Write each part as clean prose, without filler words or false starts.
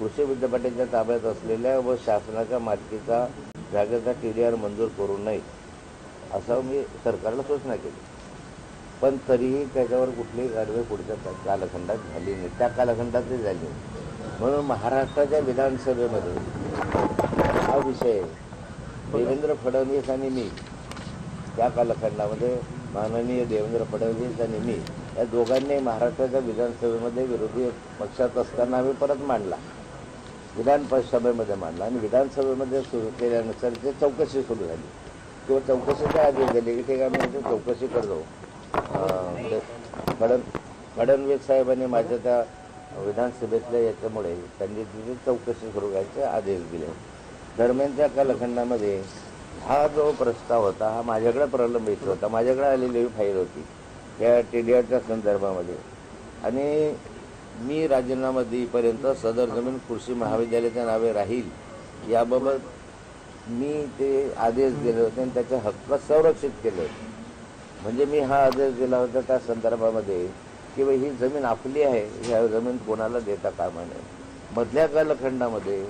कृषी विद्यापीठाच्या ताब्यात असलेल्या व शासनाच्या मालकीचा जागेचा TDR मंजूर करू नये असं मी सरकारला सूचना केली, पण तरीही त्याच्यावर कुठलीही कारवाई पुढच्या कालखंडात झाली नाही. त्या कालखंडातही झाली नाही. म्हणून महाराष्ट्राच्या विधानसभेमध्ये हा विषय देवेंद्र फडणवीस आणि मी, त्या कालखंडामध्ये माननीय देवेंद्र फडणवीस आणि मी या दोघांनी महाराष्ट्राच्या विधानसभेमध्ये विरोधी पक्षात असताना आम्ही परत मांडला, विधानसभेमध्ये मांडला आणि विधानसभेमध्ये सुरू केल्यानुसार ते चौकशी सुरू झाली किंवा चौकशीचे आदेश दिले की ठीक आहे आम्ही चौकशी करतो. फडणवीस साहेबांनी माझ्या त्या विधानसभेतल्या याच्यामुळे त्यांनी तिथे चौकशी सुरू करायचे आदेश दिले. दरम्यानच्या कालखंडामध्ये हा जो प्रस्ताव होता हा माझ्याकडे प्रलंबित होता, माझ्याकडे आलेली फाईल होती या TDRच्या संदर्भामध्ये, आणि मी राजीनामा देईपर्यंत सदर जमीन कृषी महाविद्यालयाच्या नावे राहील याबाबत मी ते आदेश दिले होते आणि त्याचे हक्क संरक्षित केले होते. म्हणजे मी हा आदेश दिला होता त्या संदर्भामध्ये की ही जमीन आपली आहे, ह्या जमीन कोणाला देता कामा नये. मधल्या कालखंडामध्ये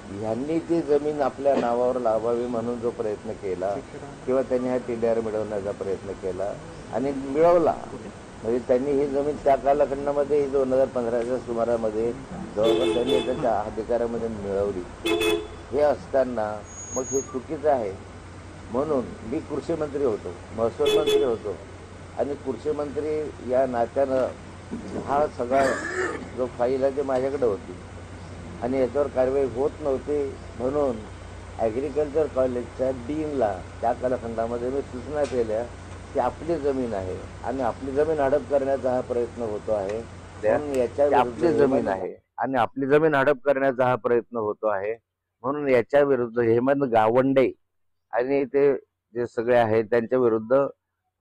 ह्यांनी ती जमीन आपल्या नावावर लावावी म्हणून जो प्रयत्न केला किंवा त्यांनी हा TDR मिळवण्याचा प्रयत्न केला आणि मिळवला, म्हणजे त्यांनी ही जमीन त्या कालखंडामध्ये 2015च्या सुमारामध्ये जवळपास त्यांनी त्याच्या अधिकारामध्ये मिळवली. हे असताना मग हे चुकीचं आहे. म्हणून मी कृषी मंत्री होतो, महसूल मंत्री होतो आणि कृषी मंत्री या नात्यानं हा सगळा जो फाईल आहे ते माझ्याकडे होती आणि याच्यावर कारवाई होत नव्हती. म्हणून ॲग्रिकल्चर कॉलेजच्या डीनला त्या कालखंडामध्ये मी सूचना केल्या की आपली जमीन आहे आणि आपली जमीन हडप करण्याचा हा प्रयत्न होतो आहे, म्हणून याच्या आपली जमीन आहे आणि आपली जमीन हडप करण्याचा हा प्रयत्न होतो आहे, म्हणून याच्या विरुद्ध हेमंत गावंडे आणि ते जे सगळे आहेत त्यांच्या विरुद्ध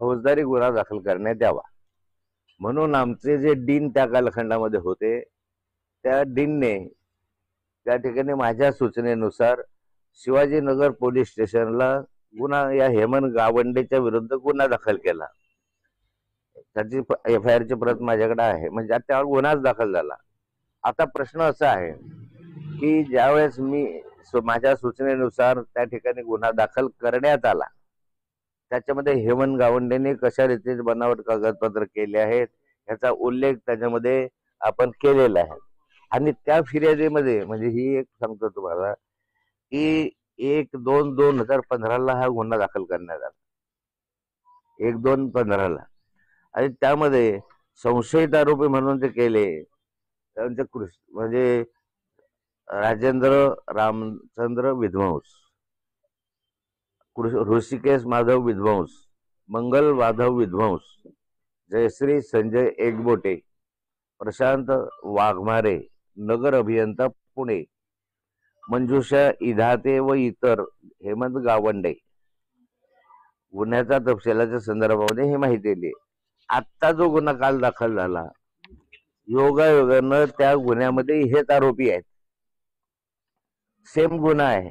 फौजदारी गुन्हा दाखल करण्यात यावा. म्हणून आमचे जे डीन त्या कालखंडामध्ये होते त्या डीनने त्या ठिकाणी माझ्या सूचनेनुसार शिवाजीनगर पोलीस स्टेशनला गुन्हा या हेमंत गावंडेच्या विरुद्ध गुन्हा दाखल केला. त्याची FIR ची प्रत माझ्याकडे आहे, म्हणजे त्यावर गुन्हाच दाखल झाला. आता प्रश्न असा आहे की ज्यावेळेस मी माझ्या सूचनेनुसार त्या ठिकाणी गुन्हा दाखल करण्यात आला, त्याच्यामध्ये हेमंत गावंडेने कशा रीतीने बनावट कागदपत्र केले आहेत याचा उल्लेख त्याच्यामध्ये आपण केलेला आहे. आणि त्या फिर्यादीमध्ये म्हणजे ही एक सांगतो तुम्हाला की 1/2/2015 हा गुन्हा दाखल करण्यात आला, 1/2/15 आणि त्यामध्ये संशयित आरोपी म्हणून ते केले त्यांचे म्हणजे राजेंद्र रामचंद्र विध्वंस, ऋषिकेश माधव विध्वंस, मंगल माधव विध्वंस, जयश्री संजय एकबोटे, प्रशांत वाघमारे, नगर अभियंता पुणे, मंजुषा इधाते व इतर हेमंत गावंडे गुन्ह्याचा तपशिलाच्या संदर्भामध्ये ही माहिती दिली. आत्ता जो गुन्हा काल दाखल झाला योगायोगानं त्या गुन्ह्यामध्ये हेच आरोपी आहेत, सेम गुन्हा आहे.